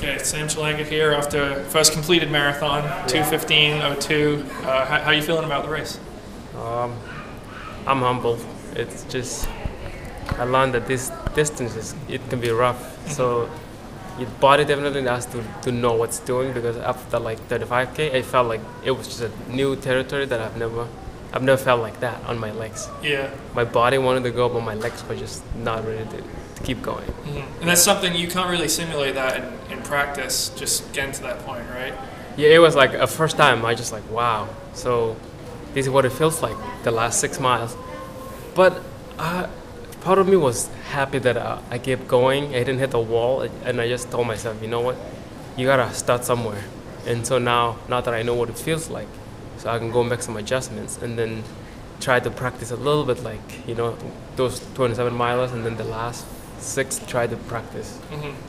Okay, Sam Chelanga here after first completed marathon, 2:15:02. How are you feeling about the race? I'm humbled. It's just I learned that this distance it can be rough. So your body definitely has to know what's doing, because after like 35K, I felt like it was just a new territory that I've never felt like that on my legs. Yeah. My body wanted to go, but my legs were just not ready to keep going. And that's something you can't really simulate that in practice, just getting to that point, right? Yeah, it was like a first time. I just like, wow. So this is what it feels like the last 6 miles. But part of me was happy that I kept going. I didn't hit the wall, and I just told myself, you know what, you gotta start somewhere. And so now that I know what it feels like, so I can go make some adjustments and then try to practice a little bit, like, you know, those 27 miles, and then the last 6 try to practice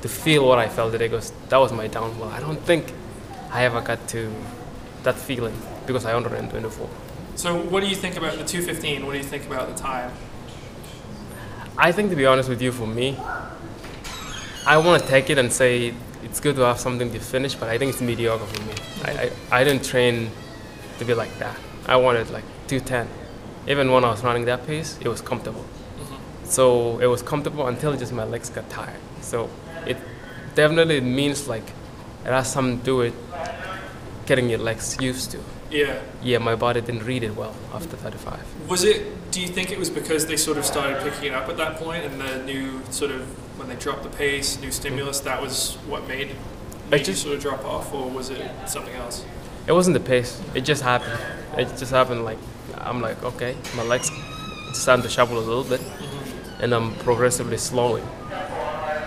to feel what I felt today, because that was my downfall. I don't think I ever got to that feeling because I only ran 24. So what do you think about the 2:15? What do you think about the time? I think, to be honest with you, for me, I want to take it and say it's good to have something to finish, but I think it's mediocre for me. I didn't train to be like that. I wanted like 2:10. Even when I was running that pace, it was comfortable. So it was comfortable until just my legs got tired. So it definitely means like it has something to do with getting your legs used to. Yeah. Yeah, my body didn't read it well after 35. Do you think it was because they sort of started picking it up at that point, and the new sort of, when they dropped the pace, new stimulus, that was what made you sort of drop off, or was it something else? It wasn't the pace. It just happened. It just happened like, I'm like, okay, my legs starting to shuffle a little bit, and I'm progressively slowing.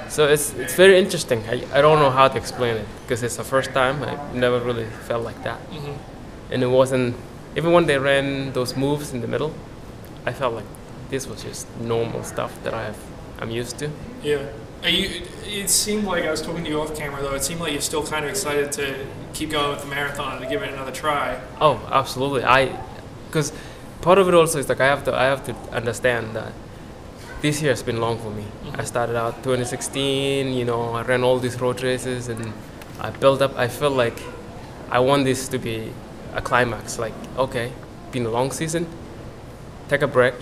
So it's very interesting. I don't know how to explain it, because it's the first time. I never really felt like that. And it wasn't, even when they ran those moves in the middle, I felt like this was just normal stuff that I'm used to. Yeah. It seemed like, I was talking to you off camera though, it seemed like you're still kind of excited to keep going with the marathon and to give it another try. Oh, absolutely. Because part of it also is like I have to understand that this year has been long for me. I started out 2016, you know, I ran all these road races and I built up. I feel like I want this to be a climax. Like, okay, been a long season, take a break,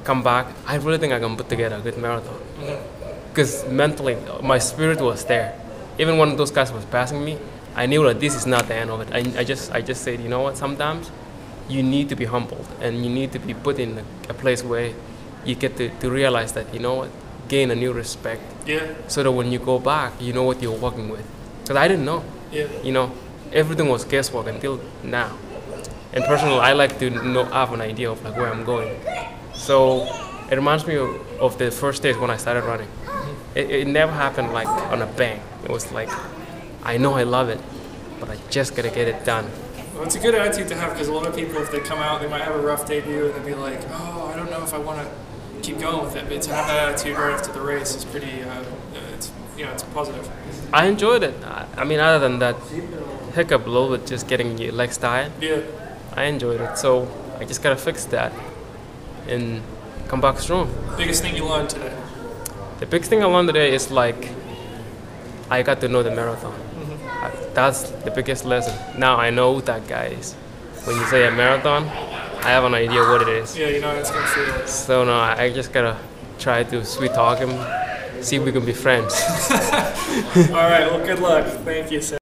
come back. I really think I can put together a good marathon. Because mentally, my spirit was there. Even when those guys was passing me, I knew that this is not the end of it. I just said, you know what, sometimes you need to be humbled and you need to be put in a place where you get to realize that, you know what, gain a new respect. Yeah. So that when you go back, you know what you're working with. Because I didn't know. Yeah. You know, everything was guesswork until now. And personally, I like to have an idea of like where I'm going. So it reminds me of the first days when I started running. It never happened like on a bang. It was like, I know I love it, but I just gotta get it done. Well, it's a good attitude to have, because a lot of people, if they come out, they might have a rough debut and they'd be like, oh, I don't know if I want to keep going with it. But to have that attitude right after the race is pretty, it's positive. I enjoyed it. I mean, other than that hiccup a little bit, just getting your legs tired. Yeah. I enjoyed it. So I just gotta fix that and come back strong. Biggest thing you learned today? The biggest thing I learned today is like, I got to know the marathon. That's the biggest lesson. Now I know that, guys. When you say a marathon, I have an idea what it is. Yeah, you know it's gonna feel. So no, I just gotta try to sweet talk him, see if we can be friends. All right, well, good luck. Thank you, Sam.